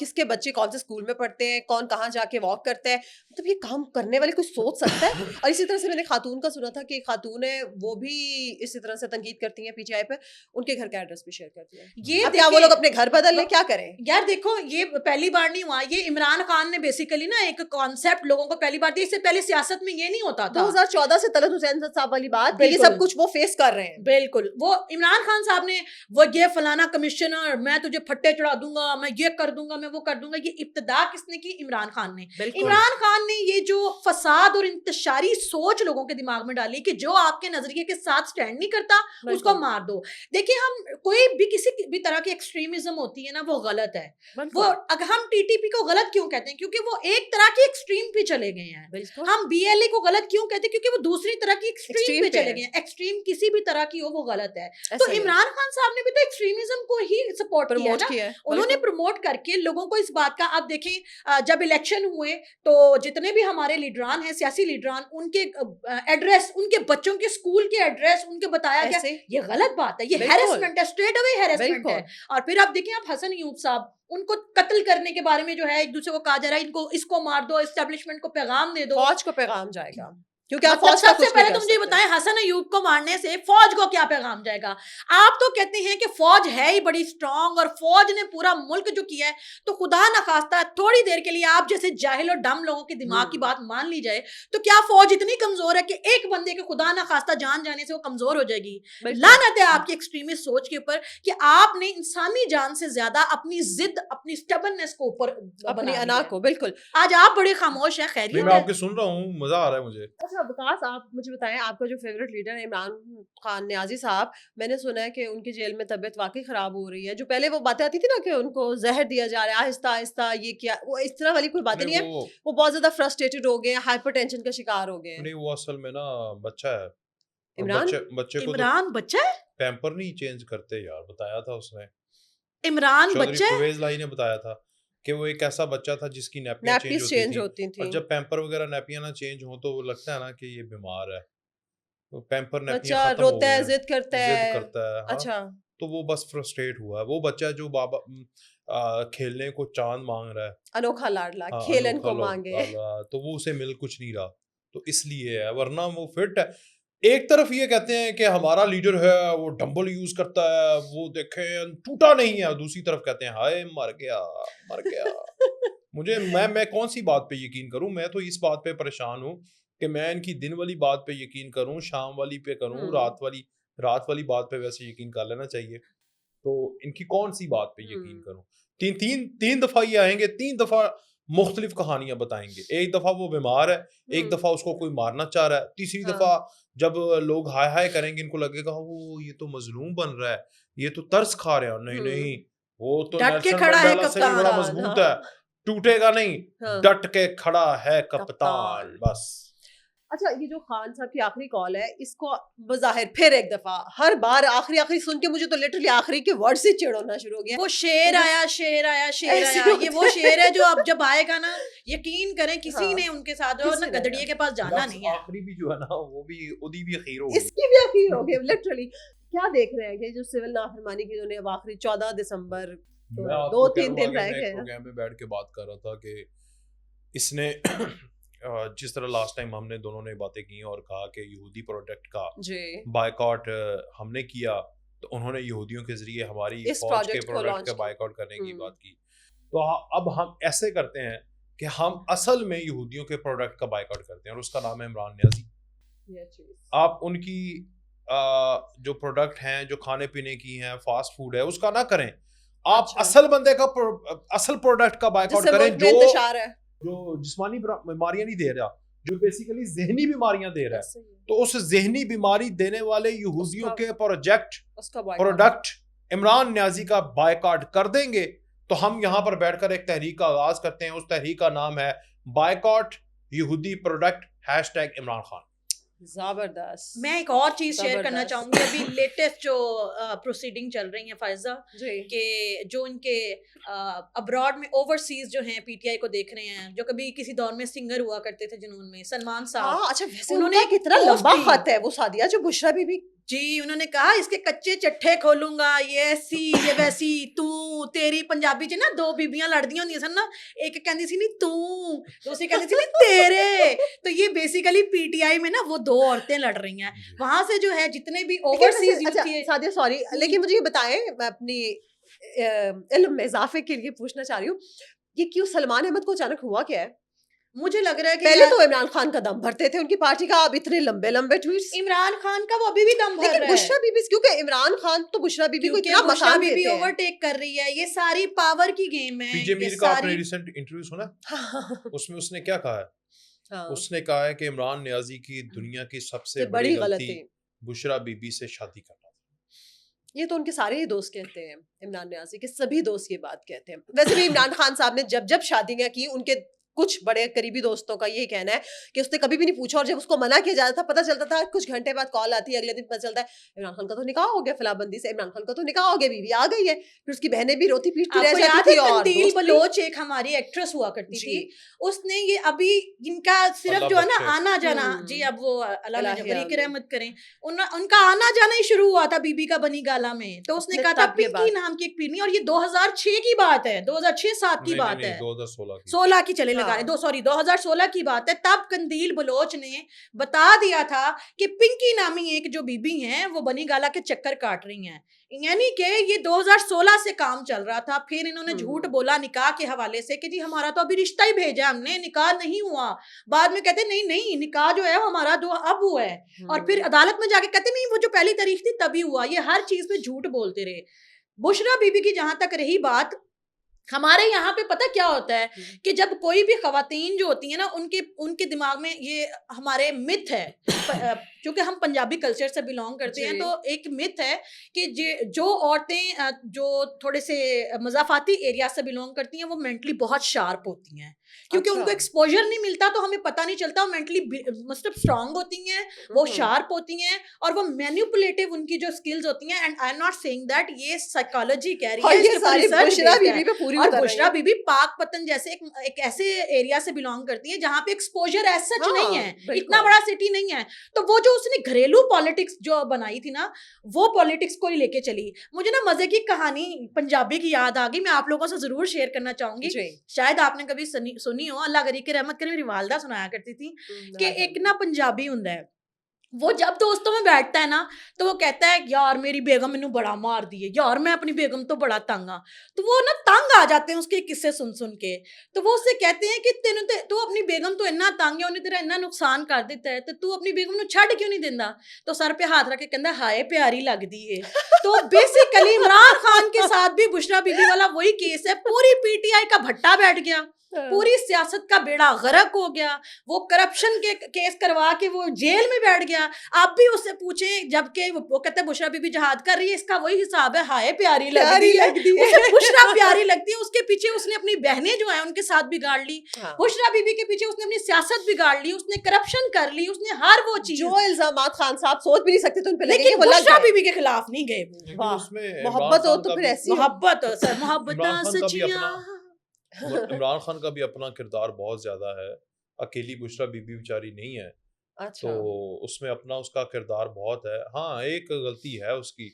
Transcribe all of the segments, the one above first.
کس کے بچے کون سے اسکول میں پڑھتے ہیں, کون کہاں جا کے واک کرتا ہے, مطلب یہ کام کرنے والے کوئی سوچ سکتا ہے. اور اسی طرح سے میں نے خاتون کا سنا تھا کہ خاتون ہے وہ بھی اسی طرح سے تنقید کرتی ہیں پی ٹی آئی پہ, ان کے گھر کا ایڈریس بھی شیئر کرتی ہیں. یہ کیا وہ لوگ اپنے گھر بدل لیں, کیا کریں یار؟ دیکھو یہ پہلی بار نہیں ہوا, یہ عمران خان نے بیسیکلی نا ایک کانسیپٹ لوگوں کو پہلی بار دیا. اس سے پہلے سیاست میں یہ نہیں ہوتا تھا. 2014 سے طلعت حسین صاحب والی بات, یہ سب کچھ وہ فیس کر رہے ہیں. بالکل, وہ عمران خان صاحب نے وہ یہ فلانا کمشنر, میں تجھے پھٹے چڑھا دوں گا, میں یہ کر دوں گا, میں وہ کر دوں گا. یہ ابتدا کس نے کی؟ عمران خان نے. عمران خان نے یہ جو فساد اور انتشاری سوچ لوگوں کے دماغ میں ڈالی کہ جو آپ کے نظریے کے ساتھ سٹینڈ نہیں کرتا اس کو مار دو. دیکھیں ہم کوئی بھی کسی بھی طرح کی ایکسٹریمزم ہوتی ہے نا, وہ غلط ہے. وہ اگر ہم ٹی ٹی پی کو غلط کیوں کہتے ہیں؟ کیونکہ وہ ایک طرح کی ایکسٹریم پہ چلے گئے ہیں. ہم بی ایل اے کو غلط کیوں کہتے ہیں؟ کیونکہ وہ دوسری طرح کی ایکسٹریم پہ چلے گئے ہیں. ایکسٹریم کسی بھی طرح کی ہو وہ غلط ہے. تو عمران خان صاحب نے بھی تو ایکسٹریمزم کو ہی سپورٹ کیا. انہوں نے پروموٹ کر کے لوگوں کو اس بات کا, آپ دیکھیں جب الیکشن ہوئے تو جتنے بھی ہمارے لیڈران ہیں, سیاسی لیڈران, ان کے ایڈریس, ان کے بچوں کے اسکول کے ایڈریس ان کے بتایا گیا. یہ غلط بات ہے, یہ ہیرسمنٹ ہے, اسٹریٹ اوے ہیرسمنٹ ہے. اور پھر آپ دیکھیں آپ حسن ایوب صاحب, ان کو قتل کرنے کے بارے میں جو ہے ایک دوسرے کو کہا جا رہا ہے, ان کو اس کو مار دو, اسٹیبلشمنٹ کو پیغام دے دو, فوج کو پیغام جائے گا. کیونکہ آپ سب سے پہلے تو مجھے بتائیں حسن ایوب کو مارنے سے فوج کو کیا پیغام جائے گا؟ آپ تو کہتے ہیں کہ فوج ہے ہی بڑی اسٹرانگ اور فوج نے پورا ملک جو کیا ہے, تو خدا نخواستہ تھوڑی دیر کے لیے آپ جیسے جاہل اور ڈم لوگوں کے دماغ کی بات مان لی جائے تو کیا فوج اتنی کمزور ہے کہ ایک بندے کے خدا نخواستہ جان جانے سے وہ کمزور ہو جائے گی؟ لعنت ہے آپ کی ایکسٹریمسٹ سوچ کے اوپر کہ آپ نے انسانی جان سے زیادہ اپنی ضد, اپنی اسٹبرنس کو اوپر, اپنی انا کو. بالکل, آج آپ بڑے خاموش ہیں. خیریت میں آپ کے سن رہا ہوں, مزہ آ رہا ہے مجھے. اچھا وکاس, آپ مجھے بتائیں, آپ کا جو فیوریٹ لیڈر ہے عمران خان نیازی صاحب, میں نے سنا ہے کہ ان کی جیل میں طبیعت واقعی خراب ہو رہی ہے. جو پہلے وہ باتیں آتی تھی نا کہ ان کو زہر دیا جا رہا ہے آہستہ آہستہ, یہ کیا, وہ اس طرح والی کوئی باتیں نہیں ہے. وہ بہت زیادہ فرسٹریٹڈ ہو گئے ہیں, ہائپر ٹینشن کا شکار ہو گئے ہیں. نہیں, وہ اصل میں نا بچہ ہے. عمران عمران بچہ ہے, پیمپر نہیں چینج کرتے یار, بتایا تھا اس نے. عمران بچہ ہے, پرویز لائی نے بتایا تھا کہ وہ ایک ایسا بچہ تھا جس کی نیپیاں چینج ہوتی تھیں, اور جب پیمپر وغیرہ نیپیاں نہ چینج ہوں تو وہ لگتا ہے نا کہ یہ بیمار ہے. پیمپر نیپیاں ختم ہو روتا ہے, ضد کرتا ہے. اچھا, تو وہ بس فرسٹریٹ ہوا ہے. وہ بچہ جو بابا کھیلنے کو چاند مانگ رہا ہے, انوکھا لاڈلا, کھیلن کو مانگے, تو وہ اسے مل کچھ نہیں رہا, تو اس لیے ہے, ورنہ وہ فٹ ہے. ایک طرف یہ کہتے ہیں کہ ہمارا لیڈر ہے وہ ڈمبل یوز کرتا ہے, وہ دیکھیں ٹوٹا نہیں ہے, دوسری طرف کہتے ہیں ہائے مر گیا مر گیا. مجھے میں کون سی بات پہ یقین کروں؟ میں تو اس بات پہ پریشان ہوں کہ میں ان کی دن والی بات پہ یقین کروں, شام والی پہ کروں, رات والی بات پہ ویسے یقین کر لینا چاہیے. تو ان کی کون سی بات پہ یقین کروں؟ تین دفعہ یہ آئیں گے, 3 دفعہ مختلف کہانیاں بتائیں گے. ایک دفعہ وہ بیمار ہے, ایک دفعہ اس کو کوئی مارنا چاہ رہا ہے, تیسری دفعہ جب لوگ ہائے ہائے کریں گے ان کو لگے گا وہ یہ تو مظلوم بن رہا ہے, یہ تو ترس کھا رہے ہیں. نہیں, وہ تو نیلسن منڈیلا سے بھی بڑا مضبوط ہے, ٹوٹے گا نہیں, ڈٹ کے کھڑا ہے کپتان. بس. اچھا, یہ جو خان صاحب کی آخری کال ہے, اس کو بظاہر پھر ایک دفعہ ہر بار آخری سن کے مجھے تو لٹرلی آخری کے ورڈ سے چڑ ہونا شروع ہو گیا. وہ شیر آیا, یہ وہ شیر ہے جو اب جب آئے گا نا, یقین کریں کسی نے ان کے ساتھ جو گدڑیے کے پاس جانا نہیں ہے. آخری بھی جو ہے نا وہ بھی ادی بھی اخیر ہو گئی, اس کی بھی اخیر ہو گئی لٹرلی. کیا دیکھ رہے ہیں کہ جو سول نافرمانی کی انہوں نے اب آخری 14 دسمبر 2-3 دن رہ گئے, پروگرام میں بیٹھ کے بات کر رہا تھا کہ اس نے جس طرح لاسٹ ٹائم ہم نے دونوں نے باتیں کی اور کہا کہ یہودی پروڈکٹ کا بائیکاٹ ہم نے کیا, تو انہوں نے یہودیوں کے ذریعے ہماری فوج کے پروڈکٹ کا بائیکاٹ کرنے کی بات کی. تو اب ہم ایسے کرتے ہیں کہ ہم اصل میں یہودیوں کے پروڈکٹ کا بائیکاٹ کرتے ہیں, اور اس کا نام ہے عمران نیازی. آپ ان کی جو پروڈکٹ ہیں, جو کھانے پینے کی ہیں, فاسٹ فوڈ ہے, اس کا نہ کریں. آپ اصل بندے کا اصل پروڈکٹ کا بائیکاٹ کریں جو جسمانی بیماریاں نہیں دے رہا, جو بیسیکلی ذہنی بیماریاں دے رہا ہے. تو اس ذہنی بیماری دینے والے یہودیوں کے پروڈکٹ عمران نیازی کا بائیکاٹ کر دیں گے. تو ہم یہاں پر بیٹھ کر ایک تحریک کا آغاز کرتے ہیں. اس تحریک کا نام ہے بائیکاٹ یہودی پروڈکٹ #عمران خان. زبردست. میں ایک اور چیز شیئر کرنا چاہوں گی. ابھی لیٹسٹ جو پروسیڈنگ چل رہی ہیں فائزہ, کہ جو ان کے ابراڈ میں اوورسیز جو ہیں پی ٹی آئی کو دیکھ رہے ہیں, جو کبھی کسی دور میں سنگر ہوا کرتے تھے جنون میں, سلمان صاحب. اچھا, ویسے انہوں نے کتنا لمبا خط ہے وہ سادیا جو بشرا بی بی جی انہوں نے کہا اس کے کچے چٹھے کھولوں گا, یہ ایسی یہ ویسی, تو تیری پنجابی چ نا دو بیبیاں لڑدیاں ہوندیاں سن نا, ایک کہندی سی نہیں تو دوسری کہندی سی نہیں تیرے, تو یہ بیسیکلی پی ٹی آئی میں نا وہ دو عورتیں لڑ رہی ہیں وہاں سے جو ہے جتنے بھی اوورسیز یوتھ تھے. سادیہ سوری لیکن مجھے یہ بتائیں, میں اپنی علم میں اضافے کے لیے پوچھنا چاہ رہی ہوں, یہ کیوں سلمان احمد کو اچانک ہوا کیا ہے؟ مجھے لگ رہا ہے کہ پہلے تو عمران خان کا دم بھرتے تھے ان کی پارٹی کا, اب اتنے لمبے لمبے ٹویٹس. عمران خان کا وہ ابھی بھی دم بھر رہا ہے, بشرا بی بی, کیونکہ عمران خان تو بشرا بی بی کو اتنا بشرا مقام بی بی دیتے ہیں, اوورٹیک کر رہی ہے, یہ ساری پاور کی گیم ہے. پی جے میر کا آپ نے ریسنٹ انٹرویو سنا, اس میں اس نے کیا کہا ہے؟ اس نے کہا ہے کہ عمران نیازی کی دنیا کی سب سے بڑی غلطی بشرا بی بی سے شادی کرنا. یہ تو ان کے سارے ہی دوست کہتے ہیں, عمران نیازی کے سبھی دوست یہ بات کہتے ہیں. ویسے بھی عمران خان صاحب نے جب شادیاں کی, ان کے کچھ بڑے قریبی دوستوں کا یہ کہنا ہے کہ اس نے کبھی بھی نہیں پوچھا, اور جب اس کو منع کیا جاتا تھا پتہ چلتا تھا کچھ گھنٹے بعد کال آتی ہے, اگلے دن پتہ چلتا ہے عمران خان کا تو نکاح ہو گیا فلاں بندی سے, عمران خان کا تو نکاح ہو گیا, بیوی آ گئی ہے, پھر اس کی بہنیں بھی روتی پیٹتی رہ جاتی تھی. اور قندیل بلوچ ایک ہماری ایکٹریس ہوا کرتی تھی, اس نے یہ ابھی ان کا صرف جو ہے نا آنا جانا, جی اب وہ اللہ جبری کی رحمت کریں, ان کا آنا جانا ہی شروع ہوا تھا بی بی کا بنی گالا میں, تو اس نے کہا تھا پنکی نام کی ایک پینی, اور یہ 2006 کی بات ہے, 2006-7 کی بات ہے, 16 کی چلے لگا رہے, 2016 کی بات ہے. تب قندیل بلوچ نے بتا دیا تھا کہ پنکی نامی ایک جو بی بی ہیں وہ بنی گالا کے چکر کاٹ رہی ہیں, یعنی کہ یہ 2016 سے کام چل رہا تھا. پھر انہوں نے جھوٹ بولا نکاح کے حوالے سے کہ جی ہمارا تو ابھی رشتہ ہی بھیجا ہم نے, نکاح نہیں ہوا. بعد میں کہتے نہیں نکاح جو ہے وہ ہمارا جو اب ہوا ہے, اور پھر عدالت میں جا کے کہتے نہیں وہ جو پہلی تاریخ تھی تبھی ہوا. یہ ہر چیز پہ جھوٹ بولتے رہے. بشرا بی بی کی جہاں تک رہی بات, ہمارے یہاں پہ پتہ کیا ہوتا ہے کہ جب کوئی بھی خواتین جو ہوتی ہیں نا ان کے دماغ میں یہ ہمارے مت ہے, چونکہ ہم پنجابی کلچر سے بلونگ کرتے ہیں, تو ایک مت ہے کہ جو عورتیں جو تھوڑے سے مضافاتی ایریا سے بلونگ کرتی ہیں وہ مینٹلی بہت شارپ ہوتی ہیں, کیونکہ ان کو ایکسپوجر نہیں ملتا تو ہمیں پتہ نہیں چلتا. وہ مینٹلی مطلب اسٹرانگ ہوتی ہیں, وہ شارپ ہوتی ہیں, اور وہ مینیپولیٹو ان کی جو اسکلز ہوتی ہیں. And I am not seeing that, یہ سائیکالوجی کہہ رہی ہے. اور بشرا بی بی پاک پتن جیسے ایک ایسے ایریا سے بلونگ کرتی ہیں جہاں پہ ایکسپوجر ایز سچ نہیں ہے, اتنا بڑا سٹی نہیں ہے. تو وہ جو اس نے گھریلو پالیٹکس جو بنائی تھی نا, وہ پالیٹکس کو ہی لے کے چلی. مجھے نا مزے کی کہانی پنجابی کی یاد آ گئی, میں آپ لوگوں سے ضرور شیئر کرنا چاہوں گی. شاید آپ نے کبھی سنی ہو, اللہ غریب کی رحمت کرے, میری والدہ سنایا کرتی تھی کہ ایک نا پنجابی ہوندا ہے, وہ جب دوستوں میں بیٹھتا ہے نا تو وہ کہتا ہے یار میری بیگم مینوں بڑا مار دی ہے, یار میں اپنی بیگم تو بڑا تنگ ہاں. تو وہ نا تنگ آ جاتے ہیں اس کے قصے سن کے, تو وہ اس سے کہتے ہیں کہ تو اپنی بیگم تو اتنا تنگ ہے, انہیں تیرا اتنا نقصان کر دیتا ہے, تو اپنی بیگم نو چھڈ کیوں نہیں دیندا؟ تو سر پہ ہاتھ رکھ کے کہندا ہائے پیاری لگدی ہے. تو بیسیکلی عمران خان کے ساتھ بھی بشرا بی بی والا وہی کیس ہے. پوری پی ٹی آئی کا بھٹا بیٹھ گیا, پوری سیاست کا بیڑا غرق ہو گیا, وہ کرپشن کے کیس کروا کے وہ جیل میں بیٹھ گیا. آپ بھی اس سے پوچھیں, جبکہ وہ کہتا ہے بشرا بی بی جہاد کر رہی ہے, اس کا وہی حساب ہے ہائے پیاری لگتی ہے. اسے بشرا پیاری لگتی ہے, اس کے پیچھے اس نے اپنی بہنیں جو ہیں ان کے ساتھ بگاڑ لی. بشرا بی بی کے پیچھے اس نے اپنی سیاست بگاڑ لی, اس نے کرپشن کر لی, اس نے ہر وہ چیز جو الزامات خان صاحب سوچ بھی نہیں سکتے تو ان پہ لگے, لیکن بشرا بی بی کے خلاف نہیں گئے. محبت ہو تو پھر ایسی محبت سر, محبت سچیاں. عمران خان کا بھی اپنا کردار بہت زیادہ ہے, اکیلی بشرا بی بی بیچاری نہیں ہے. تو اس میں اپنا اس کا کردار بہت ہے. ہاں ایک غلطی ہے اس کی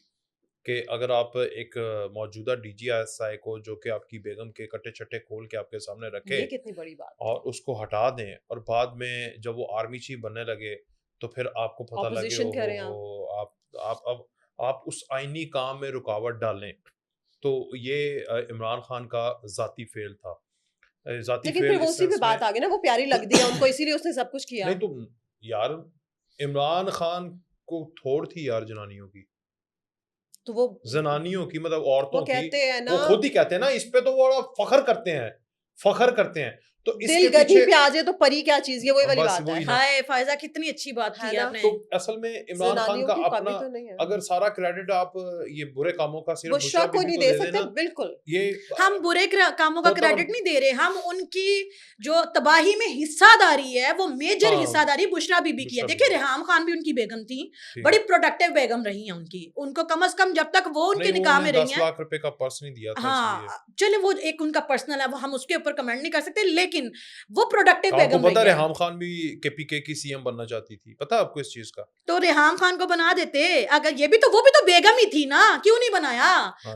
کہ اگر آپ ایک موجودہ ڈی جی ایس آئی کو جو کہ آپ کی بیگم کے کٹے چٹے کھول کے آپ کے سامنے رکھے, یہ کتنی بڑی بات, اور اس کو ہٹا دیں, اور بعد میں جب وہ آرمی چیف بننے لگے تو پھر آپ کو پتہ لگے آپ اس آئینی کام میں رکاوٹ ڈالیں. تو یہ عمران خان کا ذاتی فیل تھا. لیکن پھر وہ اسی پہ بات آ گئی نا, وہ پیاری لگ دی ہے ان کو اسی لیے اس نے سب کچھ کیا. نہیں تو یار عمران خان کو تھوڑ تھی یار جنانیوں کی, تو وہ زنانیوں کی مطلب عورتوں کی, وہ خود ہی کہتے ہیں نا اس پہ, تو وہ فخر کرتے ہیں. تو اس دل گدھی پہ آ جائے تو پری کیا چیز, یہ وہی والی بات ہے. ہائے فائزہ کتنی اچھی بات کی آپ نے. تو اصل میں عمران خان کا اپنا اگر سارا کریڈٹ آپ یہ برے کاموں کا صرف بشرا کو نہیں دے سکتے. بالکل یہ ہم برے کاموں کا کریڈٹ نہیں دے رہے, ہم ان کی جو تباہی میں حصہ داری ہے وہ میجر حصہ داری بشرا بی بی کی ہے. دیکھیں ریحام خان بھی ان کی بیگم تھی, بڑی پروڈکٹیو بیگم رہی ہیں ان کی, ان کو کم از کم جب تک وہ ان کے نکاح میں رہی ہیں 10 لاکھ روپے کا پرس نہیں دیا تھا. ہاں چلے وہ ایک ان کا پرسنل ہے, وہ ہم اس کے اوپر کمنٹ نہیں کر سکتے. لیکن وہ پروڈکٹیو آپ کو بیگم پتا رہی ہے. ریحام خان بھی کے پی کے کی سی ایم بننا چاہتی تھی, پتا آپ کو اس چیز کا؟ تو ریحام خان کو بنا دیتے, اگر یہ بھی تو وہ بھی تو بیگم ہی تھی نا, کیوں نہیں بنایا؟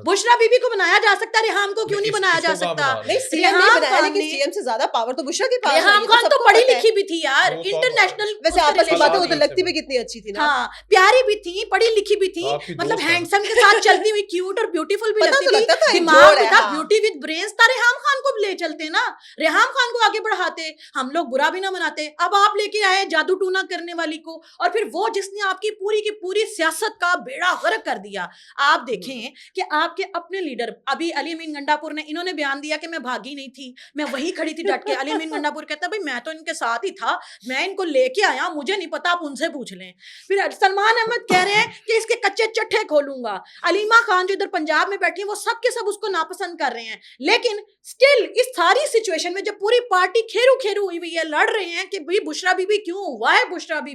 بشرا بی بی کو بنایا جا سکتا, ریحام کو کیوں نہیں بنایا جا سکتا؟ سی ایم سے زیادہ پاور تو بشرا کے پاس ہے. ریحام خان تو پڑھی لکھی بھی تھی یار, انٹرنیشنل. ویسے آپس کی باتیں وہ تو لگتی بھی کتنی اچھی تھی نا, ہاں پیاری بھی تھی, پڑھی لکھی بھی تھی, مطلب ہینڈسم کے ساتھ چلتی ہوئی, کیوٹ اور بیوٹیفل بھی لگتی تھی, دماغ بھی تھا, بیوٹی ود برینز تھا. ریحام خان کو لے چلتے نا, ریحام خان کو آگے بڑھاتے, ہم لوگ برا بھی نہ مناتے. اب آپ لے کے آئے جادو ٹونا کرنے والی کو, اور پھر وہ جس نے آپ کی پوری سیاست کا بیڑا غرق کر دیا. آپ دیکھیں کہ آپ کے اپنے لیڈر ابھی علی امین گنڈا پور نے, انہوں نے بیان دیا کہ میں بھاگی نہیں تھی, میں وہیں کھڑی تھی ڈٹ کے. علی امین گنڈا پور کہتا بھائی میں تو ان کے ساتھ ہی تھا, میں ان کو لے کے آیا, مجھے نہیں پتا, آپ ان سے پوچھ لیں. پھر سلمان احمد کہہ رہے ہیں کہ اس کے کچے چٹھے کھولوں گا. علیمہ خان جو ادھر پنجاب میں بیٹھی ہیں وہ سب کے سب اس کو ناپسند کر رہے ہیں, لیکن اسٹل اس ساری سچویشن میں جب پوری پارٹی کھیرو ہوئی ہوئی ہے, لڑ رہے ہیں کہ بھائی بشرا بی بی کیوں, why Bushra be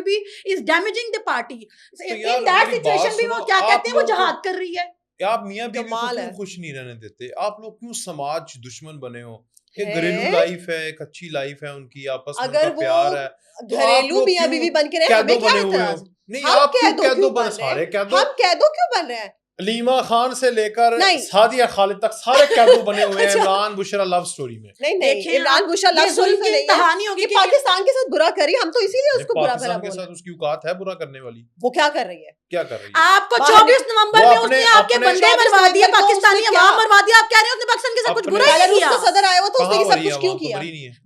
be is damaging the party. In that situation بھی وہ کیا کہتے ہیں, وہ جہاد کر رہی ہے. آپ میاں بیوی کو کیوں خوش نہیں رہنے دیتے؟ آپ لوگ کیوں سماج دشمن بنے ہو؟ ایک گھریلو لائف ہے, ایک اچھی لائف ہے ان کی, آپس میں ان کا پیار ہے. گھریلو میاں بیوی بن کے رہے, ہمیں کیا اعتراض؟ نہیں آپ کیوں بن سارے قیدو, ہم قیدو کیوں بن رہے ہیں؟ علیمہ خان سے لے کر سعدیہ خالد تک سارے قیدو بنے ہوئے ہیں عمران بشرا لو سٹوری میں. نہیں عمران بشرا لو سٹوری میں نہیں کہانی ہوگی کہ پاکستان کے ساتھ برا کری, ہم تو اسی لیے اس کو برا بھلا بول رہے ہیں. پاکستان کے ساتھ اس کی اوقات ہے برا کرنے والی؟ وہ کیا کر رہی ہے؟ کیا کر رہی ہے؟ آپ کو 24 نومبر میں اس نے آپ کے بندے مروا دیے, پاکستانی عوام مروا دیا, آپ کہہ رہے ہیں اس نے پاکستان کے ساتھ کچھ برا نہیں کیا؟ صدر آیا ہوا تو اس نے سب کچھ کیوں کیا؟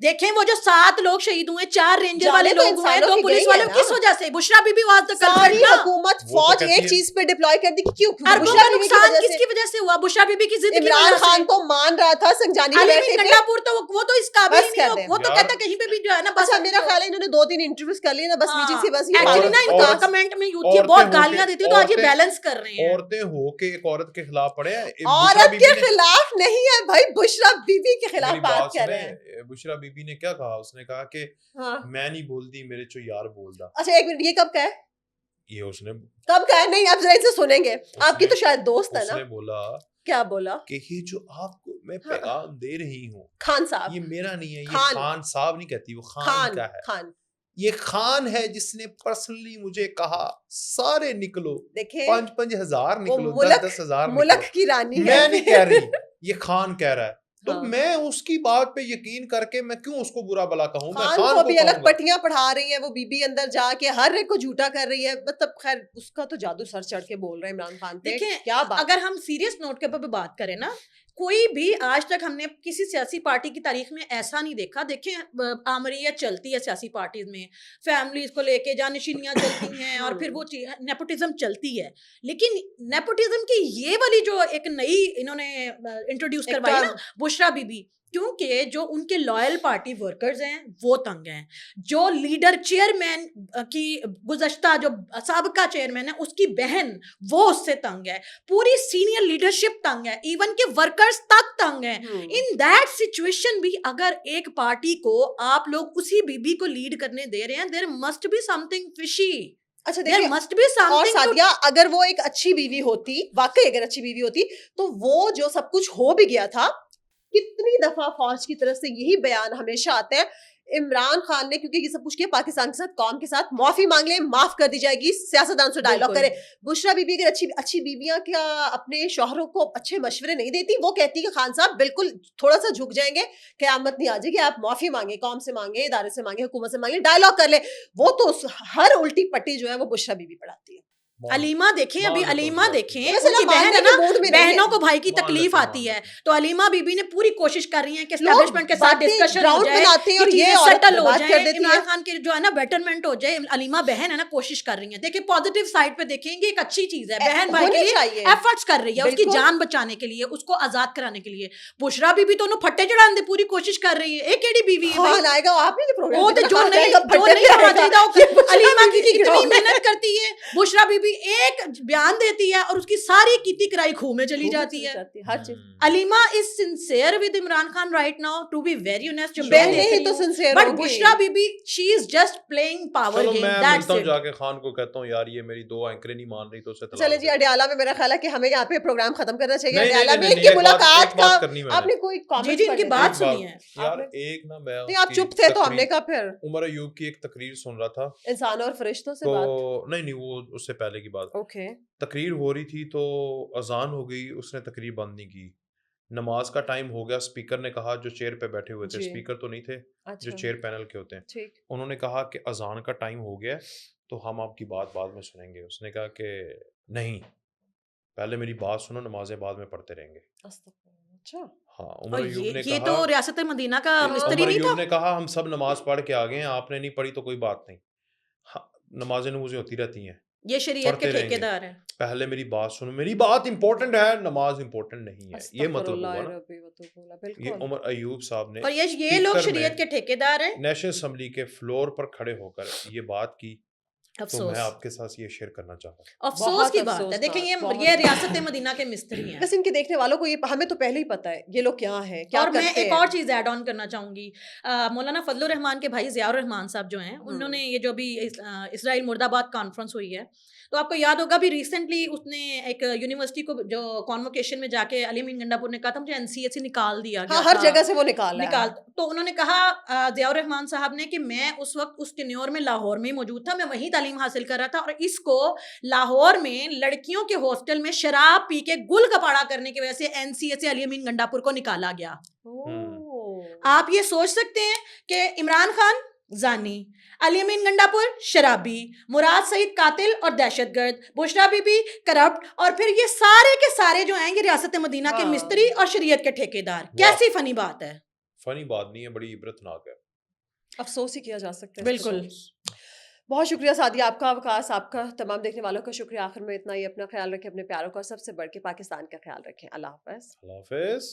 دیکھیں وہ جو 7 لوگ شہید ہوئے, 4 رینجر والے لوگ ہوئے, 2 پولیس والے, کس وجہ سے؟ Bushra Bibi was the culprit. ساری حکومت فوج ایک چیز پہ ڈپلوائے کر دی, کیوں؟ بشرا بی بی کس کی وجہ سے ہوا؟ بشرا بی بی کی ضد کی وجہ سے. عمران خان تو مان رہا تھا, سنجانی علی امین گنڈا پور تو وہ تو اس قابل ہی نہیں ہو, وہ تو کہتا کہیں پہ بھی جو ہے نا بس. میرا خیال ہے انہوں نے 2-3 انٹرویوز کر لیے نا بس میٹنگ سے, بس ایکچولی نا ان کا کمنٹ میں یوتھی بہت گالیاں دیتی, تو آج یہ بیلنس کر رہے ہیں. عورتیں ہو کے ایک عورت کے خلاف پڑے ہیں, عورت کے خلاف نہیں ہے بھائی, بشرا بی بی کے خلاف بات کر رہے ہیں. بشرا بی بی نے کیا کہا؟ اس نے کہا کہ میں نہیں بولتی, میرے چو یار بول دا. اچھا ایک منٹ, یہ کب کا ہے؟ یہ اس نے کب کا ہے؟ نہیں آپ ذرا سے سنیں گے, آپ کی تو شاید دوست ہے نا. اس نے بولا, کیا بولا؟ کہ یہ جو آپ کو میں پیغام دے رہی ہوں خان صاحب, یہ میرا نہیں ہے, یہ خان صاحب نہیں کہتی, وہ خان کا ہے. خان یہ خان ہے جس نے پرسنلی مجھے کہا سارے نکلو, دیکھیں 5,000 نکلو, 10,000 ملک کی رانی, میں نہیں کہہ رہی, یہ خان کہہ رہا ہے. تو میں اس کی بات پہ یقین کر کے میں کیوں اس کو برا بلا کہوں؟ میں خان کو بھی الگ پٹیاں پڑھا رہی ہیں, وہ بی بی اندر جا کے ہر ایک کو جھوٹا کر رہی ہے. مطلب خیر اس کا تو جادو سر چڑھ کے بول رہے ہیں عمران خان پہ. کیا بات, اگر ہم سیریس نوٹ کے اوپر بات کریں نا, کوئی بھی آج تک ہم نے کسی سیاسی پارٹی کی تاریخ میں ایسا نہیں دیکھا. دیکھیں آمریت چلتی ہے سیاسی پارٹیز میں, فیملیز کو لے کے جانشینیاں چلتی ہیں, اور پھر وہ نیپوٹزم چلتی ہے. لیکن نیپوٹزم کی یہ والی جو ایک نئی انہوں نے انٹروڈیوس کروائی نا بشرا بی بی, کیونکہ جو ان کے لائل پارٹی ورکرز ہیں وہ تنگ ہیں, جو لیڈر چیئرمین کی گزشتہ جو سابقہ چیئرمین ہے اس کی بہن وہ اس سے تنگ ہے, پوری سینئر لیڈرشپ تنگ ہے, ایون کہ ورکرز تک تنگ ہیں. ان دیٹ سچویشن بھی اگر ایک پارٹی کو آپ لوگ اسی بی بی کو لیڈ کرنے دے رہے ہیں, there must be something fishy. اچھا دیکھیں, اور سعدیہ اگر وہ ایک اچھی بیوی ہوتی, واقعی اگر اچھی بیوی ہوتی, تو وہ جو سب کچھ ہو بھی گیا تھا, کتنی دفعہ فوج کی طرف سے یہی بیان ہمیشہ آتا ہے, عمران خان نے کیونکہ یہ سب کچھ کیا پاکستان کے ساتھ, قوم کے ساتھ, معافی مانگ لیں معاف کر دی جائے گی, سیاستدان سے ڈائلاگ کرے. بشرا بی بی اگر اچھی بیویاں کیا اپنے شوہروں کو اچھے مشورے نہیں دیتی, وہ کہتی کہ خان صاحب بالکل تھوڑا سا جھک جائیں گے, قیامت نہیں آ جائے گی, آپ معافی مانگیں, قوم سے مانگیں, ادارے سے مانگیں, حکومت سے مانگیں, ڈائلاگ کر لیں. وہ تو ہر الٹی پٹی جو ہے وہ بشرا بی بی پڑھاتی ہے. علیمہ دیکھیں, ابھی علیمہ دیکھیں, بہن ہے نا, بہنوں کو بھائی کی تکلیف آتی ہے, تو علیمہ بی بی نے پوری کوشش کر رہی ہیں کہ اسٹیبلشمنٹ کے ساتھ ڈسکشن ہو جائے, اور یہ سیٹل ہو جائے, عمران خان کے جو ہے نا بیٹرمنٹ ہو جائے. علیمہ بہن ہے نا کوشش کر رہی ہیں, دیکھیں پازیٹیو سائڈ پہ دیکھیں گے, ایک اچھی چیز ہے, بہن بھائی کے لیے ایفرٹس کر رہی ہے, اس کی جان بچانے کے لیے, اس کو آزاد کرانے کے لیے. بشرا بی بی تو انہوں پھٹے چڑھانے پوری کوشش کر رہی ہے. ایک ایڈی بیوی ہے, وہ تو جو نہیں ہونا چاہیے. علیمہ کی کتنی محنت کرتی ہے, بشرا بی بی ایک بیان دیتی ہے اور اس کی ساری کیتی کرائی خو میں چلی جاتی ہے. ہر چیز. Aleema is sincere with Imran Khan right now, to be very honest. بہن ہی تو sincere but Bushra Bibi she is just playing power چلو گیم. میں دیٹس ملتا ہوں اٹ. جا کے خان کو کہتا ہوں یار یہ میری 2 اینکریں نہیں مان رہی تو اسے طلاق. چلے جی اڈیالہ میں میرا خیال ہے کہ ہمیں یہاں پہ پروگرام ختم کرنا چاہیے. نہیں، اڈیالہ نہیں، میں نہیں، ان کی ایک ملاقات بات کا کرنی میں آپ نے کوئی کامنٹ جی ان کی بات سنی ہے یار. ایک نا میں نہیں آپ چپ تھے تو ہم نے کہا پھر عمر ایوب کی ایک تقریر سن رہا تھا انسان اور فرشتوں سے تو بات. نہیں وہ اس سے پہلے کی بات. اوکے. تقریر ہو رہی تھی تو اذان ہو گئی, اس نے تقریر بند نہیں کی. نماز کا ٹائم ہو گیا, اسپیکر نے کہا جو چیئر پہ بیٹھے ہوئے تھے, اسپیکر تو نہیں تھے جو چیئر پینل کے ہوتے ہیں, انہوں نے کہا کہ اذان کا ٹائم ہو گیا تو ہم آپ کی بات بعد میں سنیں گے. اس نے کہا کہ نہیں, پہلے میری بات سنو, نمازیں بعد میں پڑھتے رہیں گے. اچھا ہاں عمر ایوب نے یہ کہا, تو ریاست مدینہ کا مستری عمر نہیں ایوب تھا. نے کہا ہم سب نماز پڑھ کے آ گئے ہیں, آپ نے نہیں پڑھی تو کوئی بات نہیں, نمازیں نمازیں ہوتی رہتی ہیں, یہ شریعت کے ٹھیکیدار ہیں. پہلے میری بات سنو, میری بات امپورٹنٹ ہے, نماز امپورٹنٹ نہیں ہے, یہ مطلب ہوا نا. یہ عمر ایوب صاحب نے اور یہ لوگ شریعت کے ٹھیکیدار ہیں. نیشنل اسمبلی کے فلور پر کھڑے ہو کر یہ بات کی, تو میں آپ کے ساتھ یہ شیئر کرنا چاہتا ہوں. افسوس کی بات ہے. دیکھیں یہ ریاست مدینہ کے مستری ہیں. بس ان کے دیکھنے والوں کو یہ ہمیں تو پہلے ہی پتا ہے یہ لوگ کیا ہیں کیا اور کرتے ہیں. میں ایک اور چیز ایڈ آن کرنا چاہوں گی. مولانا فضل الرحمان کے بھائی ضیاء الرحمان صاحب جو ہیں, انہوں نے یہ جو بھی اسرائیل مرد آباد کانفرنس ہوئی ہے, تو آپ کو یاد ہوگا بھی ریسنٹلی اس نے ایک یونیورسٹی کو جو کانوکیشن میں جا کے علی امین گنڈا پور نے کہا تھا مجھے NCA سے نکال دیا گیا, ہر جگہ سے وہ نکال. تو انہوں نے کہا ضیاء الرحمان صاحب نے کہ میں اس وقت اس ٹینیور میں لاہور میں موجود تھا, میں وہیں تعلیم حاصل کر رہا تھا, اور اس کو لاہور میں لڑکیوں کے ہاسٹل میں شراب پی کے گل کپاڑا کرنے کی وجہ سے NCA سے علی امین گنڈا پور کو نکالا گیا. آپ یہ سوچ سکتے ہیں کہ عمران خان زانی, علی امین گنڈا پور شرابی, مراد سعید قاتل اور دہشت گرد, بشرا بی بی کرپٹ, اور پھر یہ سارے کے سارے جو ہیں یہ ریاست مدینہ کے مستری اور شریعت کے ٹھیکیدار. کیسی فنی بات ہے. فنی بات نہیں ہے, بڑی عبرتناک ہے. افسوس ہی کیا جا سکتا ہے. بالکل. بہت شکریہ سعدیہ آپ کا, وقاص آپ کا, تمام دیکھنے والوں کا شکریہ. آخر میں اتنا ہی, اپنا خیال رکھیں, اپنے پیاروں کا, سب سے بڑھ کے پاکستان کا خیال رکھیں. اللہ حافظ. اللہ حافظ.